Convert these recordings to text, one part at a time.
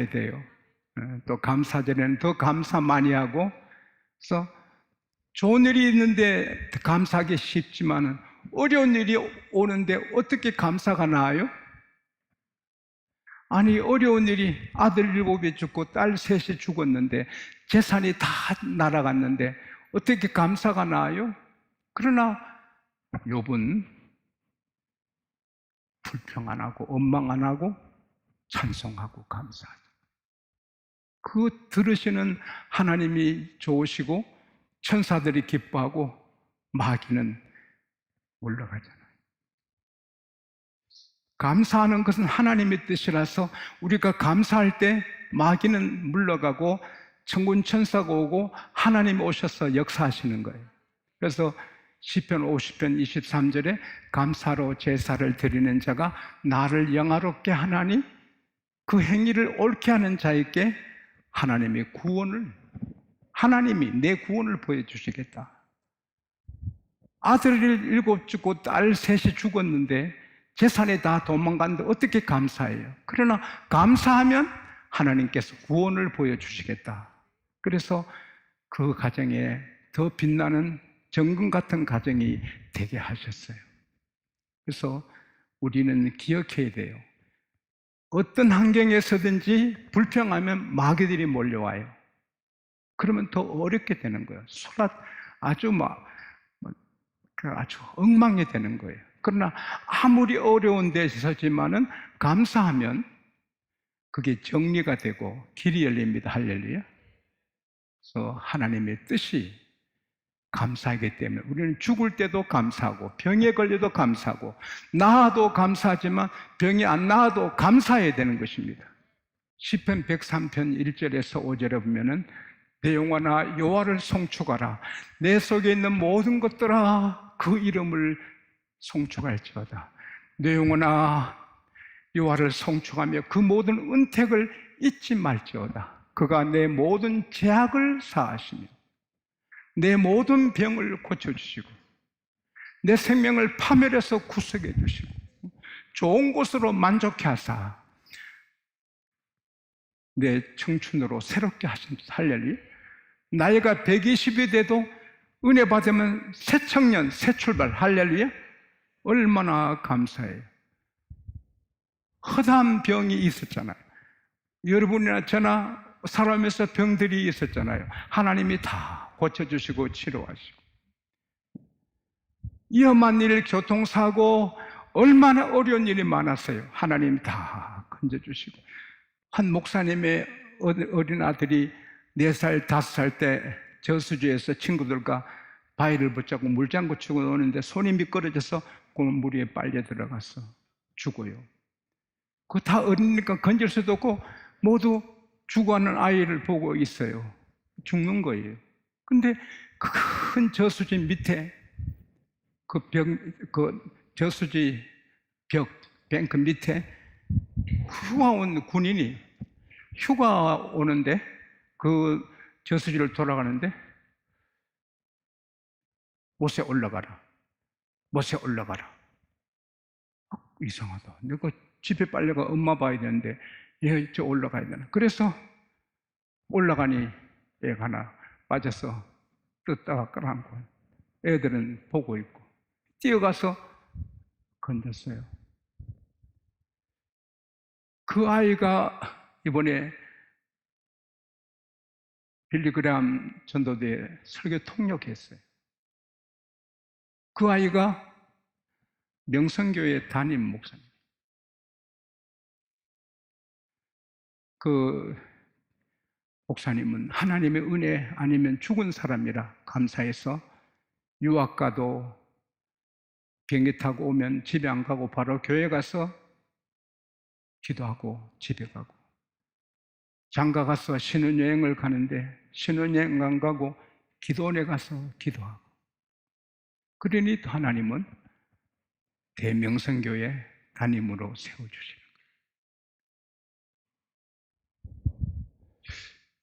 감사하게 돼요. 또 감사절에는 더 감사 많이 하고, 그래서 좋은 일이 있는데 감사하기 쉽지만 어려운 일이 오는데 어떻게 감사가 나아요? 아니, 어려운 일이 아들 7이 죽고 딸 3이 죽었는데 재산이 다 날아갔는데 어떻게 감사가 나아요? 그러나 욥은 불평 안 하고 원망 안 하고 찬송하고 감사하죠. 그 들으시는 하나님이 좋으시고 천사들이 기뻐하고 마귀는 물러가잖아요. 감사하는 것은 하나님의 뜻이라서 우리가 감사할 때 마귀는 물러가고 천군 천사가 오고 하나님이 오셔서 역사하시는 거예요. 그래서 시편 50편 23절에 감사로 제사를 드리는 자가 나를 영화롭게 하나니 그 행위를 옳게 하는 자에게 하나님의 구원을, 하나님이 내 구원을 보여주시겠다. 아들 7 죽고 딸 3이 죽었는데 재산이 다 도망갔는데 어떻게 감사해요? 그러나 감사하면 하나님께서 구원을 보여주시겠다. 그래서 그 가정에 더 빛나는 정금 같은 가정이 되게 하셨어요. 그래서 우리는 기억해야 돼요. 어떤 환경에서든지 불평하면 마귀들이 몰려와요. 그러면 더 어렵게 되는 거예요. 아주 엉망이 되는 거예요. 그러나 아무리 어려운 데서지만은 감사하면 그게 정리가 되고 길이 열립니다. 할렐루야. 그래서 하나님의 뜻이 감사하기 때문에 우리는 죽을 때도 감사하고 병에 걸려도 감사하고 나아도 감사하지만 병이 안 나아도 감사해야 되는 것입니다. 시편 103편 1절에서 5절에 보면은 내 영혼아 여호와를 송축하라. 내 속에 있는 모든 것들아 그 이름을 송축할지어다. 내 영혼아 여호와를 송축하며 그 모든 은택을 잊지 말지어다. 그가 내 모든 죄악을 사하시며 내 모든 병을 고쳐주시고 내 생명을 파멸해서 구속해 주시고 좋은 곳으로 만족해 하사 내 청춘으로 새롭게 하십니다. 할렐루야. 나이가 120이 돼도 은혜 받으면 새 청년, 새 출발. 할렐루야. 얼마나 감사해요. 허다한 병이 있었잖아요. 여러분이나 저나 살아오면서 병들이 있었잖아요. 하나님이 다 고쳐주시고 치료하시고 위험한 일, 교통사고 얼마나 어려운 일이 많았어요. 하나님 다 건져주시고 한 목사님의 어린 아들이 4살, 5살 때 저수지에서 친구들과 바위를 붙잡고 물장구 치고 노는데 손이 미끄러져서 그 물 위에 빨려 들어가서 죽어요. 그거 다 어리니까 건질 수도 없고 모두 죽어가는 아이를 보고 있어요. 죽는 거예요. 근데 그 큰 저수지 밑에 그 저수지 뱅크 밑에 휴가 온 군인이 휴가 오는데 그 저수지를 돌아가는데 못에 올라가라. 못에 올라가라. 이상하다. 내가 집에 빨려가 엄마 봐야 되는데 얘 저 올라가야 되나. 그래서 올라가니 애가 하나 빠져서 뜯다가 끌어안고 애들은 보고 있고 뛰어가서 건졌어요. 그 아이가 이번에 빌리그람 전도대에 설교 통역했어요. 그 아이가 명성교회 담임 목사님. 그 목사님은 하나님의 은혜 아니면 죽은 사람이라 감사해서 유학 가도 비행기 타고 오면 집에 안 가고 바로 교회 가서 기도하고 집에 가고 장가 가서 신혼여행을 가는데 신혼여행 안 가고 기도원에 가서 기도하고 그러니 하나님은 대명성교회 담임으로 세워주시는 거예요.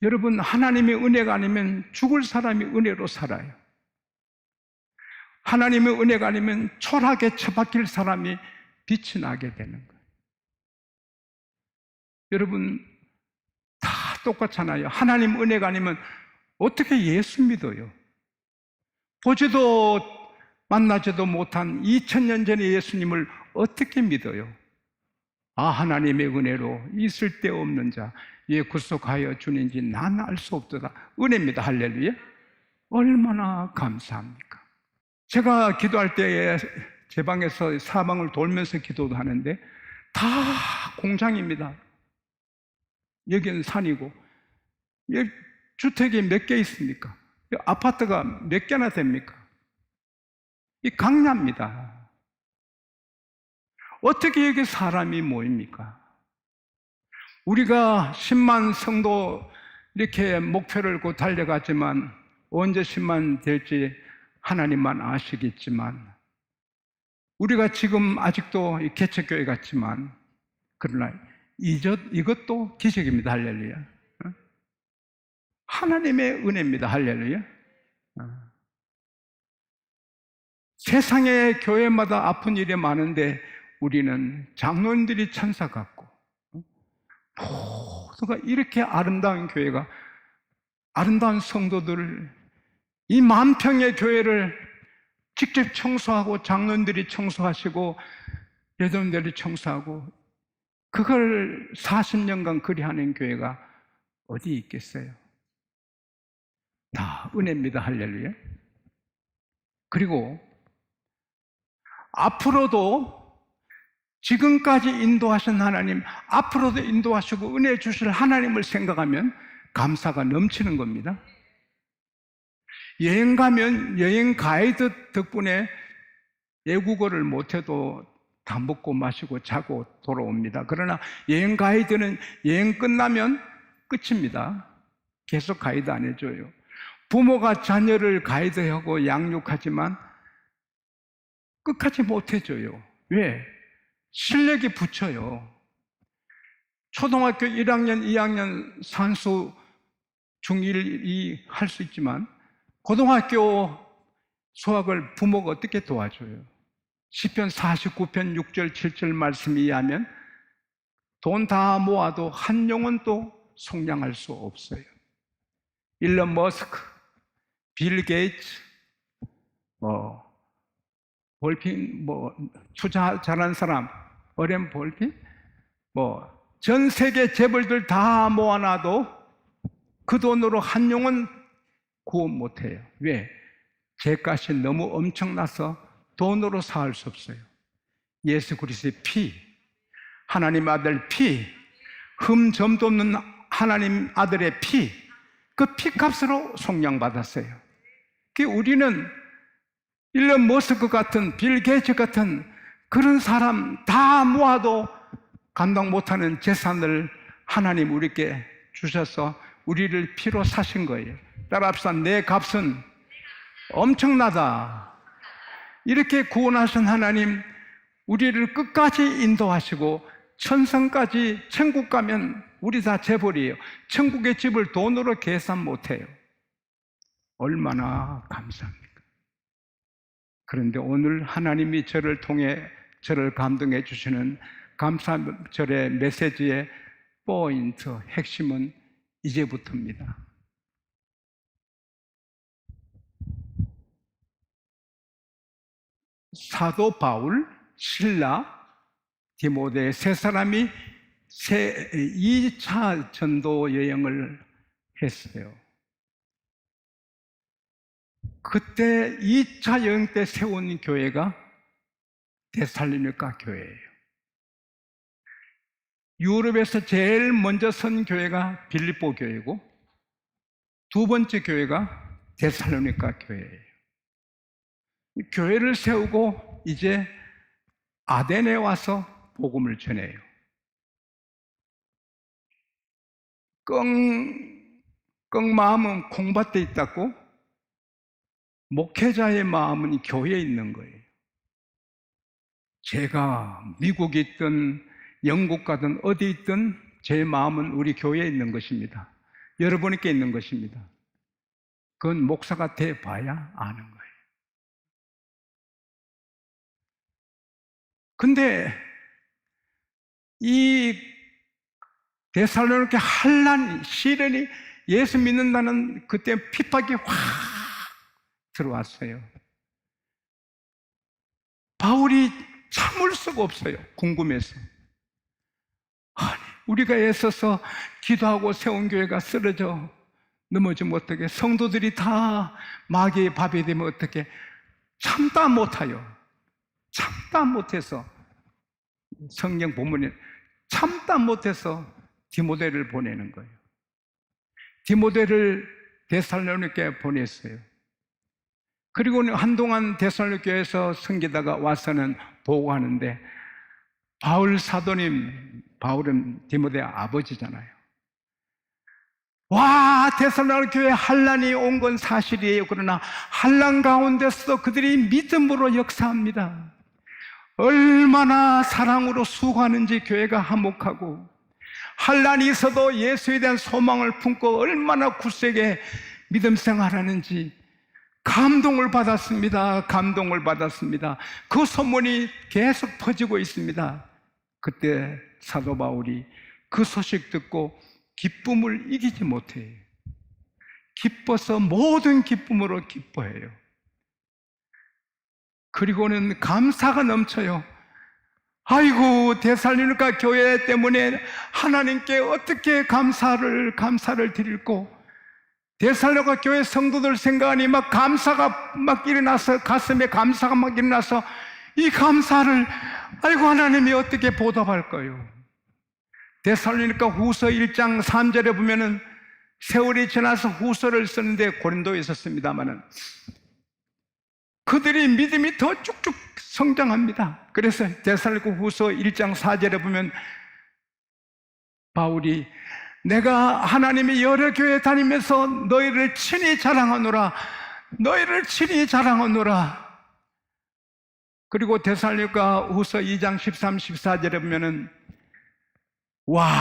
여러분, 하나님의 은혜가 아니면 죽을 사람이 은혜로 살아요. 하나님의 은혜가 아니면 초라하게 처박힐 사람이 빛이 나게 되는 거예요. 여러분, 똑같잖아요. 하나님 은혜가 아니면 어떻게 예수 믿어요? 보지도 만나지도 못한 2000년 전의 예수님을 어떻게 믿어요? 아, 하나님의 은혜로 있을 데 없는 자, 예, 구속하여 주는지 난 알 수 없도다. 은혜입니다. 할렐루야. 얼마나 감사합니까? 제가 기도할 때에 제 방에서 사방을 돌면서 기도도 하는데 다 공장입니다. 여기는 산이고, 여기 주택이 몇 개 있습니까? 아파트가 몇 개나 됩니까? 이 강야입니다. 어떻게 여기 사람이 모입니까? 우리가 10만 성도 이렇게 목표를 고 달려갔지만 언제 10만 될지 하나님만 아시겠지만 우리가 지금 아직도 개척교회 같지만 그러나 이것도 기적입니다. 할렐루야. 하나님의 은혜입니다. 할렐루야. 세상의 교회마다 아픈 일이 많은데 우리는 장로님들이 천사 같고 모두가 이렇게 아름다운 교회가 아름다운 성도들을 이 만평의 교회를 직접 청소하고 장로님들이 청소하시고 여러분들이 청소하고 그걸 40년간 그리하는 교회가 어디 있겠어요? 다 은혜입니다. 할렐루야. 그리고 앞으로도 지금까지 인도하신 하나님, 앞으로도 인도하시고 은혜 주실 하나님을 생각하면 감사가 넘치는 겁니다. 여행 가면 여행 가이드 덕분에 외국어를 못해도 다 먹고 마시고 자고 돌아옵니다. 그러나 여행 가이드는 여행 끝나면 끝입니다. 계속 가이드 안 해줘요. 부모가 자녀를 가이드하고 양육하지만 끝까지 못 해줘요. 왜? 실력이 붙여요. 초등학교 1학년, 2학년 산수 중1, 2 할 수 있지만 고등학교 수학을 부모가 어떻게 도와줘요? 시편 49편 6절 7절 말씀 이해하면 돈 다 모아도 한 영혼도 속량할 수 없어요. 일론 머스크, 빌 게이츠, 볼핀, 투자 잘한 사람, 어렌 볼핀, 전 세계 재벌들 다 모아놔도 그 돈으로 한 영혼 구원 못해요. 왜? 죄값이 너무 엄청나서 돈으로 사할 수 없어요. 예수 그리스도의 피, 하나님 아들 피, 흠점도 없는 하나님 아들의 피, 그 피값으로 속량받았어요. 우리는 일론 머스크 같은 빌 게이츠 같은 그런 사람 다 모아도 감당 못하는 재산을 하나님 우리께 주셔서 우리를 피로 사신 거예요. 따라합시다. 내 값은 엄청나다. 이렇게 구원하신 하나님 우리를 끝까지 인도하시고 천성까지 천국 가면 우리 다 재벌이에요. 천국의 집을 돈으로 계산 못해요. 얼마나 감사합니까? 그런데 오늘 하나님이 저를 통해 저를 감동해 주시는 감사절의 메시지의 포인트, 핵심은 이제부터입니다. 사도 바울, 실라, 디모데 세 사람이 2차 전도 여행을 했어요. 그때 2차 여행 때 세운 교회가 데살로니가 교회예요. 유럽에서 제일 먼저 선 교회가 빌립보 교회고 두 번째 교회가 데살로니가 교회예요. 교회를 세우고 이제 아덴에 와서 복음을 전해요. 끙 마음은 콩밭에 있다고 목회자의 마음은 교회에 있는 거예요. 제가 미국에 있든 영국 가든 어디 있든 제 마음은 우리 교회에 있는 것입니다. 여러분께 있는 것입니다. 그건 목사가 돼 봐야 아는 거예요. 근데 이 데살로니가 환난, 시련이 예수 믿는다는 그때 핍박이 확 들어왔어요. 바울이 참을 수가 없어요. 궁금해서. 아니, 우리가 애써서 기도하고 세운 교회가 쓰러져 넘어지면 어떻게, 성도들이 다 마귀의 밥이 되면 어떻게, 참다 못하여. 참다 못해서, 성경 본문에 참다 못해서 디모데를 보내는 거예요. 디모데를 데살로니가에 보냈어요. 그리고 한동안 데살로니가에서 섬기다가 와서는 보고하는데, 바울 사도님, 바울은 디모데 아버지잖아요. 와, 데살로니가 교회에 환난이 온 건 사실이에요. 그러나 환난 가운데서도 그들이 믿음으로 역사합니다. 얼마나 사랑으로 수고하는지 교회가 화목하고, 환난이 있어도 예수에 대한 소망을 품고 얼마나 굳세게 믿음 생활하는지 감동을 받았습니다. 감동을 받았습니다. 그 소문이 계속 퍼지고 있습니다. 그때 사도 바울이 그 소식 듣고 기쁨을 이기지 못해요. 기뻐서 모든 기쁨으로 기뻐해요. 그리고는 감사가 넘쳐요. 아이고, 데살로니가 교회 때문에 하나님께 어떻게 감사를 드릴고, 데살로니가 교회 성도들 생각하니 막 감사가 막 일어나서, 가슴에 감사가 막 일어나서 이 감사를, 아이고, 하나님이 어떻게 보답할까요? 데살로니가 후서 1장 3절에 보면은 세월이 지나서 후서를 쓰는데 고린도에 있었습니다마는 그들이 믿음이 더 쭉쭉 성장합니다. 그래서 데살로니가 후서 1장 4절에 보면 바울이 내가 하나님의 여러 교회 다니면서 너희를 친히 자랑하노라. 너희를 친히 자랑하노라. 그리고 데살로니가 후서 2장 13, 14절에 보면은 와,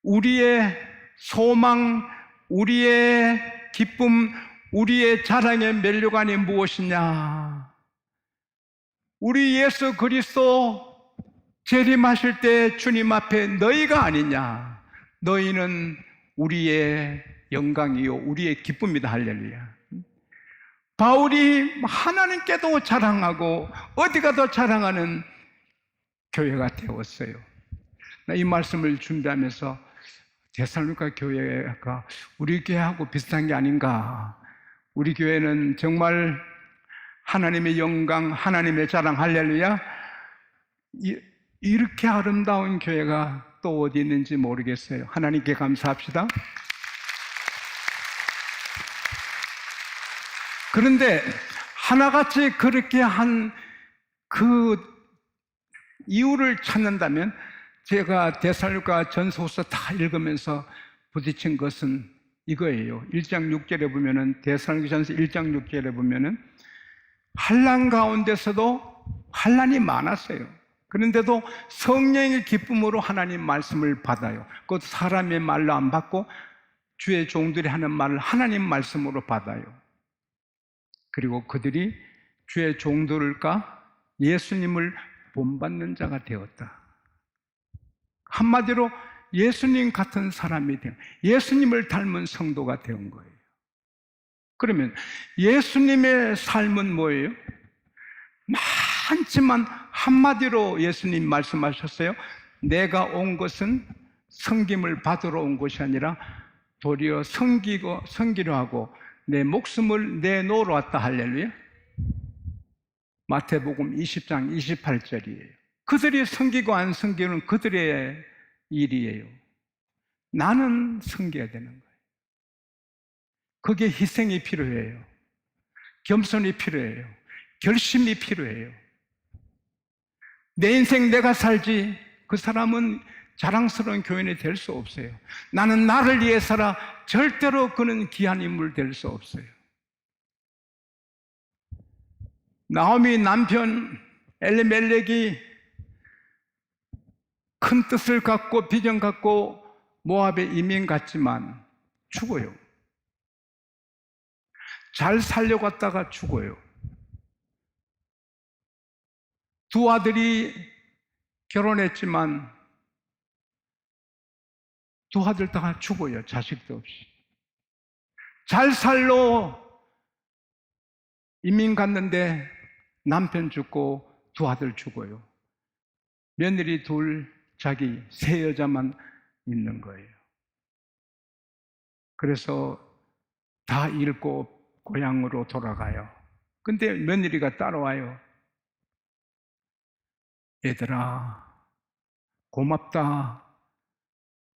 우리의 소망, 우리의 기쁨, 우리의 자랑의 면류관이 무엇이냐? 우리 예수 그리스도 재림하실 때 주님 앞에 너희가 아니냐? 너희는 우리의 영광이요 우리의 기쁨이다. 할렐루야. 바울이 하나님께도 자랑하고 어디 가도 자랑하는 교회가 되었어요. 이 말씀을 준비하면서 데살로니가 교회가 우리 교회하고 비슷한 게 아닌가. 우리 교회는 정말 하나님의 영광, 하나님의 자랑, 할렐루야. 이렇게 아름다운 교회가 또 어디 있는지 모르겠어요. 하나님께 감사합시다. 그런데 하나같이 그렇게 한 그 이유를 찾는다면, 제가 데살로니가 전서후서 다 읽으면서 부딪힌 것은 이거예요. 1장 6절에 보면은, 데살로니가전서 1장 6절에 보면은 환난 가운데서도 환난이 많았어요. 그런데도 성령의 기쁨으로 하나님 말씀을 받아요. 그것도 사람의 말로 안 받고 주의 종들이 하는 말을 하나님 말씀으로 받아요. 그리고 그들이 주의 종들과 예수님을 본받는 자가 되었다. 한마디로 예수님 같은 사람이 되어 예수님을 닮은 성도가 된 거예요. 그러면 예수님의 삶은 뭐예요? 많지만 한마디로 예수님 말씀하셨어요. 내가 온 것은 섬김을 받으러 온 것이 아니라 도리어 섬기려 하고 내 목숨을 내놓으러 왔다. 할렐루야. 마태복음 20장 28절이에요. 그들이 섬기고 안 섬기는 그들의 일이에요. 나는 섬겨야 되는 거예요. 그게 희생이 필요해요. 겸손이 필요해요. 결심이 필요해요. 내 인생 내가 살지, 그 사람은 자랑스러운 교인이 될 수 없어요. 나는 나를 위해 살아, 절대로 그는 귀한 인물 될 수 없어요. 나오미 남편 엘리멜렉이 큰 뜻을 갖고 비전 갖고 모압에 이민 갔지만 죽어요. 잘 살려고 갔다가 죽어요. 두 아들이 결혼했지만 두 아들 다 죽어요. 자식도 없이. 잘 살러 이민 갔는데 남편 죽고 두 아들 죽어요. 며느리 둘, 자기 세 여자만 있는 거예요. 그래서 다 잃고 고향으로 돌아가요. 근데 며느리가 따라와요. 얘들아, 고맙다.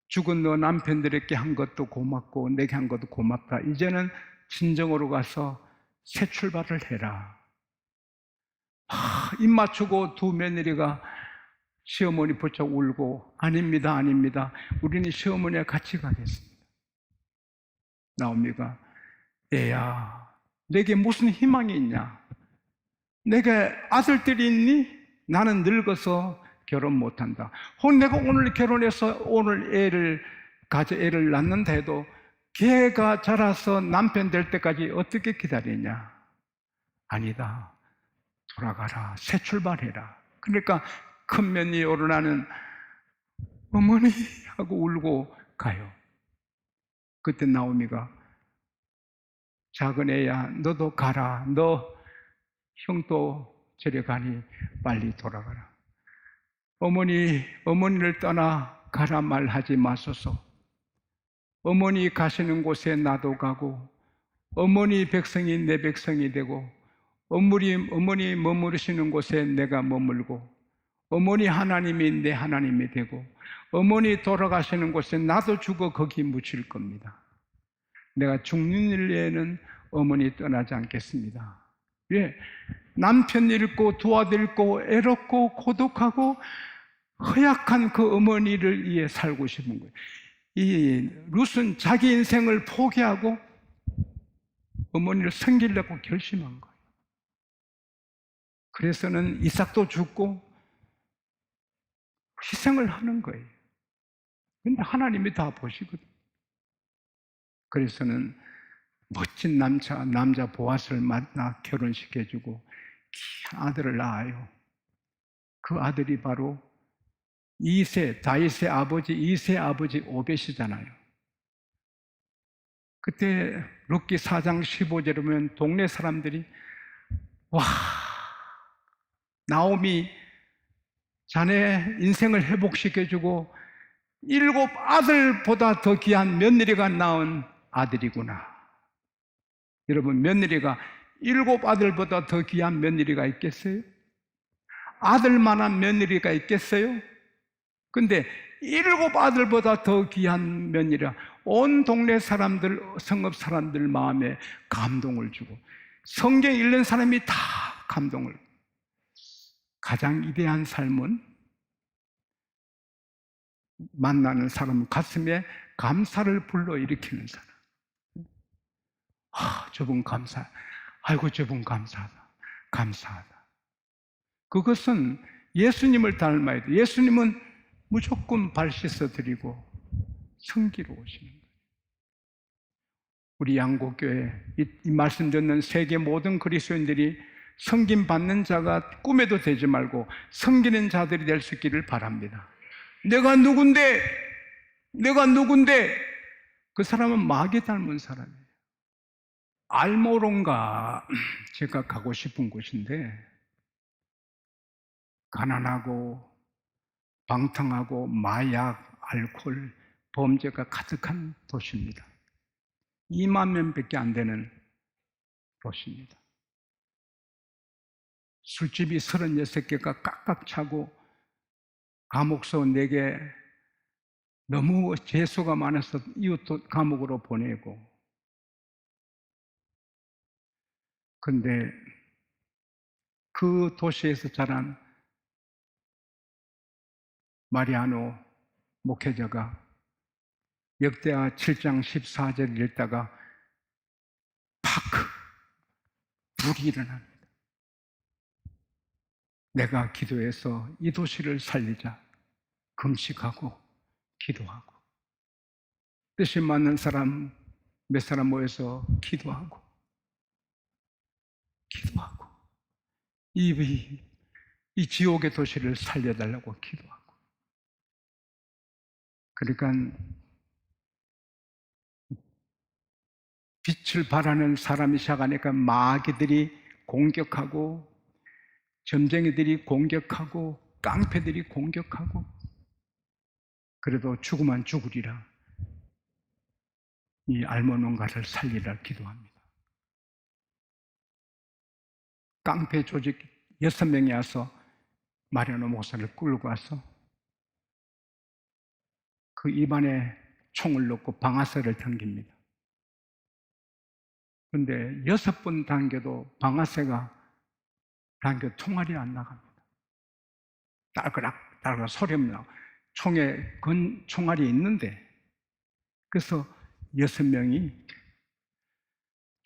죽은 너 남편들에게 한 것도 고맙고 내게 한 것도 고맙다. 이제는 친정으로 가서 새 출발을 해라. 입 맞추고 두 며느리가 시어머니 부쩍 울고 아닙니다, 아닙니다. 우리는 시어머니와 같이 가겠습니다. 나오미가 애야, 내게 무슨 희망이 있냐? 내게 아들들이 있니? 나는 늙어서 결혼 못한다. 내가 오늘 결혼해서 오늘 애를 낳는다 해도 걔가 자라서 남편 될 때까지 어떻게 기다리냐? 아니다. 돌아가라. 새 출발해라. 그러니까 큰 며느리 오르나는 어머니 하고 울고 가요. 그때 나오미가 작은 애야, 너도 가라. 너 형도 저리 가니 빨리 돌아가라. 어머니를 떠나 가라 말하지 마소서. 어머니 가시는 곳에 나도 가고, 어머니 백성이 내 백성이 되고, 어머니 머무르시는 곳에 내가 머물고, 어머니 하나님이 내 하나님이 되고, 어머니 돌아가시는 곳에 나도 죽어 거기 묻힐 겁니다. 내가 죽는 일에는 어머니 떠나지 않겠습니다. 왜? 남편 잃고 두 아들 잃고 애롭고 고독하고 허약한 그 어머니를 위해 살고 싶은 거예요. 이 룻은 자기 인생을 포기하고 어머니를 섬기려고 결심한 거예요. 그래서는 이삭도 죽고 희생을 하는 거예요. 근데 하나님이 다 보시거든요. 그래서는 멋진 남자 보아스를 만나 결혼시켜주고 아들을 낳아요. 그 아들이 바로 다윗의 아버지 이세 아버지 오벳이잖아요. 그때 룻기 4장 15절에 보면 동네 사람들이 와, 나오미 자네 인생을 회복시켜주고 7 아들보다 더 귀한 며느리가 낳은 아들이구나. 여러분, 며느리가 7 아들보다 더 귀한 며느리가 있겠어요? 아들만한 며느리가 있겠어요? 근데 7 아들보다 더 귀한 며느리가 온 동네 사람들, 성읍 사람들 마음에 감동을 주고 성경 읽는 사람이 다 감동을. 가장 위대한 삶은 만나는 사람 가슴에 감사를 불러일으키는 사람. 저분 감사. 아이고, 저분 감사하다. 감사하다. 그것은 예수님을 닮아야 돼. 예수님은 무조건 발 씻어 드리고 섬기러 오시는 거예요. 우리 양곡교회 이 말씀 듣는 세계 모든 그리스도인들이 섬김 받는 자가 꿈에도 되지 말고 섬기는 자들이 될 수 있기를 바랍니다. 내가 누군데 그 사람은 마귀 닮은 사람이에요. 알모론가 제가 가고 싶은 곳인데 가난하고 방탕하고 마약, 알코올, 범죄가 가득한 도시입니다. 2만 명밖에 안 되는 도시입니다. 술집이 36개가 깍깍 차고 감옥서 4개 너무 죄수가 많아서 이웃 감옥으로 보내고. 근데 그 도시에서 자란 마리아노 목회자가 역대하 7장 14절 읽다가 불이 일어납니다. 내가 기도해서 이 도시를 살리자. 금식하고 기도하고 뜻이 맞는 사람 몇 사람 모여서 기도하고 이 지옥의 도시를 살려달라고 기도하고. 그러니까 빛을 발하는 사람이 시작하니까 마귀들이 공격하고, 점쟁이들이 공격하고, 깡패들이 공격하고, 그래도 죽으면 죽으리라, 이 알모농가를 살리라 기도합니다. 깡패 조직 6명이 와서 마리아노 목사를 끌고 와서 그 입안에 총을 넣고 방아쇠를 당깁니다. 그런데 6번 당겨도 방아쇠가 당겨 총알이 안 나갑니다. 딸그락 딸그락 소리 나고 총에 총알이 있는데, 그래서 6명이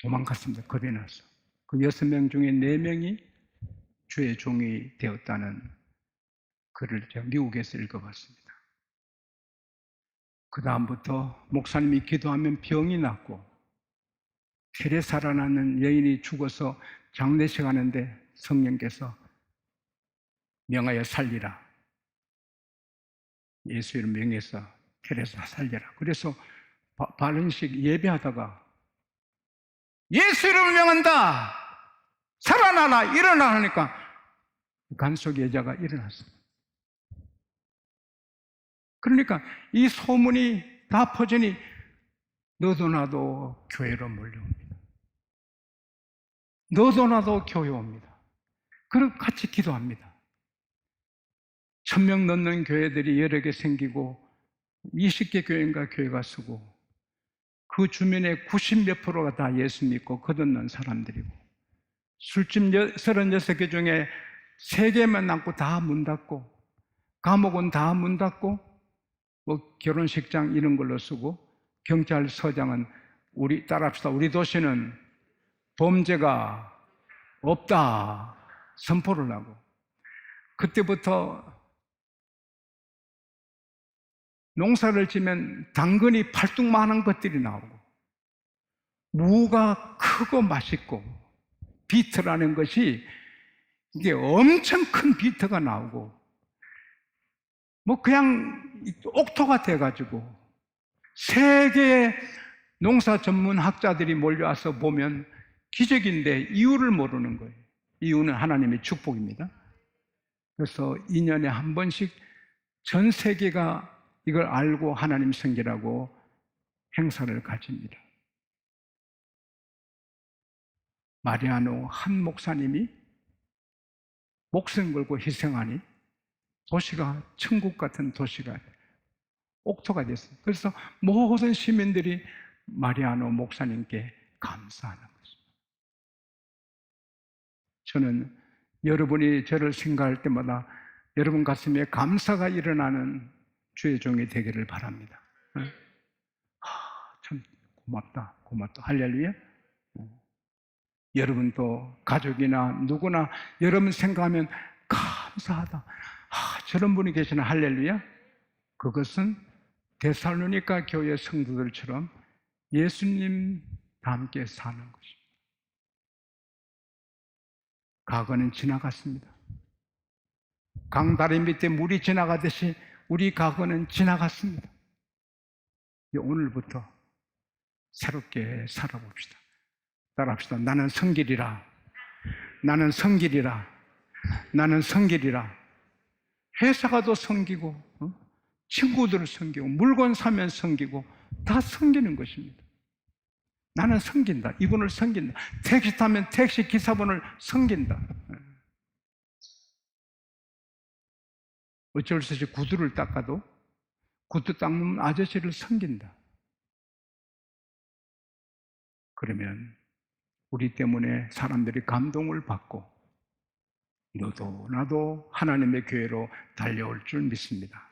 도망갔습니다. 겁이 나서. 그 6명 중에 4명이 주의 종이 되었다는 글을 제가 미국에서 읽어봤습니다. 그 다음부터 목사님이 기도하면 병이 낫고, 테레사라는 여인이 죽어서 장례식 하는데 성령께서 명하여 살리라, 예수 이름 명해서 테레사 살려라. 그래서 발언식 예배하다가 예수 이름을 명한다, 살아나라, 일어나 하니까 간속 여자가 일어났어요. 그러니까 이 소문이 다 퍼지니 너도 나도 교회로 몰려옵니다. 너도 나도 교회 옵니다. 그리고 같이 기도합니다. 1000명 넘는 교회들이 여러 개 생기고 20개 교회인가 교회가 쓰고, 그 주변에 90몇 프로가 다 예수 믿고 거듭난 사람들이고, 술집 36개 중에 3개만 남고 다 문 닫고, 감옥은 다 문 닫고, 뭐 결혼식장 이런 걸로 쓰고, 경찰서장은 우리 따라합시다, 우리 도시는 범죄가 없다 선포를 하고, 그때부터 농사를 지면 당근이 팔뚝만한 것들이 나오고, 무가 크고 맛있고, 비트라는 것이 이게 엄청 큰 비트가 나오고, 뭐 그냥 옥토가 돼가지고 세계의 농사 전문 학자들이 몰려와서 보면 기적인데 이유를 모르는 거예요. 이유는 하나님의 축복입니다. 그래서 2년에 한 번씩 전 세계가 이걸 알고 하나님 섬기라고 행사를 가집니다. 마리아노 한 목사님이 목숨 걸고 희생하니 도시가 천국 같은 도시가, 옥토가 됐어요. 그래서 모든 시민들이 마리아노 목사님께 감사하는 것입니다. 저는 여러분이 저를 생각할 때마다 여러분 가슴에 감사가 일어나는 주의 종이 되기를 바랍니다. 참 고맙다, 고맙다, 할렐루야. 여러분도 가족이나 누구나 여러분 생각하면 감사하다, 저런 분이 계시나, 할렐루야. 그것은 데살로니가 교회 성도들처럼 예수님과 함께 사는 것입니다. 과거는 지나갔습니다. 강다리 밑에 물이 지나가듯이 우리 과거는 지나갔습니다. 오늘부터 새롭게 살아봅시다. 따라합시다. 나는 성길이라, 나는 성길이라, 나는 성길이라. 회사 가도 섬기고, 친구들을 섬기고, 물건 사면 섬기고, 다 섬기는 것입니다. 나는 섬긴다, 이분을 섬긴다. 택시 타면 택시 기사분을 섬긴다. 어쩔 수 없이 구두를 닦아도 구두 닦는 아저씨를 섬긴다. 그러면 우리 때문에 사람들이 감동을 받고 너도 나도 하나님의 교회로 달려올 줄 믿습니다.